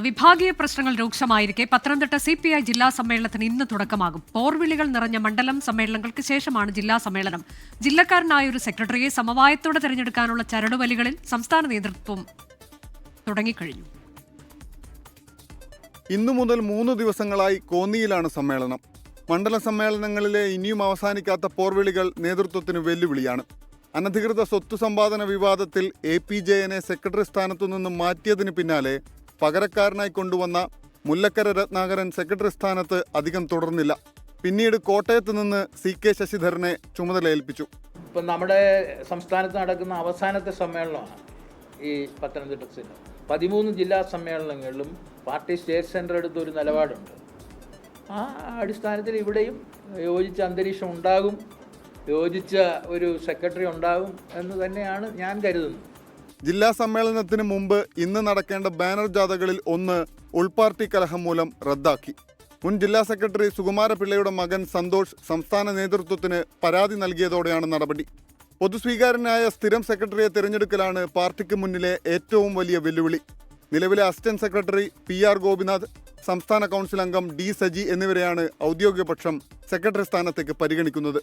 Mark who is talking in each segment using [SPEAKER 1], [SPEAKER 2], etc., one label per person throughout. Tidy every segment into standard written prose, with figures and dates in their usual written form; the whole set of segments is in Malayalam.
[SPEAKER 1] വിഭാഗീയ പ്രശ്നങ്ങൾ രൂക്ഷമായിരിക്കെ പത്തനംതിട്ട CPI ജില്ലാ സമ്മേളനത്തിന് ഇന്ന് തുടക്കമാകും. പോർവിളികൾ നിറഞ്ഞ മണ്ഡലം സമ്മേളനങ്ങൾക്ക് ശേഷമാണ് ജില്ലാ സമ്മേളനം. ജില്ലക്കാരനായ ഒരു സെക്രട്ടറിയെ സമവായത്തോടെ തെരഞ്ഞെടുക്കാനുള്ള ചരടുവലികളിൽ സംസ്ഥാന നേതൃത്വം തുടങ്ങിക്കഴിഞ്ഞു.
[SPEAKER 2] ഇന്നു മുതൽ 3 ദിവസങ്ങളായി കോന്നിയിലാണ് സമ്മേളനം. മണ്ഡല സമ്മേളനങ്ങളിലെ ഇനിയും അവസാനിക്കാത്ത പോർവിളികൾ നേതൃത്വത്തിന് വെല്ലുവിളിയാണ്. അനധികൃത സ്വത്ത് സമ്പാദന വിവാദത്തിൽ APJനെ സെക്രട്ടറി സ്ഥാനത്തു നിന്നും മാറ്റിയതിന് പിന്നാലെ പകരക്കാരനായി കൊണ്ടുവന്ന മുല്ലക്കര രത്നാകരൻ സെക്രട്ടറി സ്ഥാനത്ത് അധികം തുടർന്നില്ല. പിന്നീട് കോട്ടയത്ത് നിന്ന് CK ശശിധരനെ ചുമതലയേൽപ്പിച്ചു.
[SPEAKER 3] ഇപ്പം നമ്മുടെ സംസ്ഥാനത്ത് നടക്കുന്ന അവസാനത്തെ സമ്മേളനമാണ് ഈ പത്തനംതിട്ട. 13 ജില്ലാ സമ്മേളനങ്ങളിലും പാർട്ടി സ്റ്റേറ്റ് സെൻറ്റർ എടുത്ത ഒരു നിലപാടുണ്ട്. ആ അടിസ്ഥാനത്തിൽ ഇവിടെയും യോജിച്ച അന്തരീക്ഷം ഉണ്ടാകും, യോജിച്ച ഒരു സെക്രട്ടറി ഉണ്ടാകും എന്ന് തന്നെയാണ് ഞാൻ കരുതുന്നത്.
[SPEAKER 2] ജില്ലാ സമ്മേളനത്തിന് മുമ്പ് ഇന്ന് നടക്കേണ്ട ബാനർ ജാഥകളിൽ ഒന്ന് ഉൾപാർട്ടി കലഹം മൂലം റദ്ദാക്കി. മുൻ ജില്ലാ സെക്രട്ടറി സുകുമാരപിള്ളയുടെ മകൻ സന്തോഷ് സംസ്ഥാന നേതൃത്വത്തിന് പരാതി നൽകിയതോടെയാണ് നടപടി. പൊതുസ്വീകാരനായ സ്ഥിരം സെക്രട്ടറിയെ തിരഞ്ഞെടുക്കലാണ് പാർട്ടിക്ക് മുന്നിലെ ഏറ്റവും വലിയ വെല്ലുവിളി. നിലവിലെ അസിസ്റ്റന്റ് സെക്രട്ടറി PR ഗോപിനാഥ്, സംസ്ഥാന കൗൺസിൽ അംഗം D സജി എന്നിവരെയാണ് ഔദ്യോഗികപക്ഷം സെക്രട്ടറി സ്ഥാനത്തേക്ക് പരിഗണിക്കുന്നത്.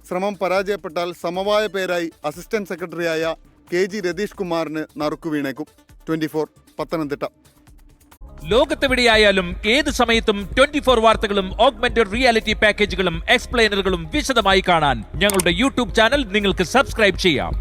[SPEAKER 2] ശ്രമം പരാജയപ്പെട്ടാൽ സമവായ പേരായി അസിസ്റ്റന്റ് സെക്രട്ടറിയായ KG രതീഷ് കുമാറിന് നറുക്കുവീണേക്കും. 24 പത്തനംതിട്ട.
[SPEAKER 4] ലോകത്തെവിടെയായാലും ഏത് സമയത്തും 24 വാർത്തകളും ഓഗ്മെന്റഡ് റിയാലിറ്റി പാക്കേജുകളും എക്സ്പ്ലെയിനറുകളും വിശദമായി കാണാൻ ഞങ്ങളുടെ YouTube ചാനൽ നിങ്ങൾക്ക് സബ്സ്ക്രൈബ് ചെയ്യാം.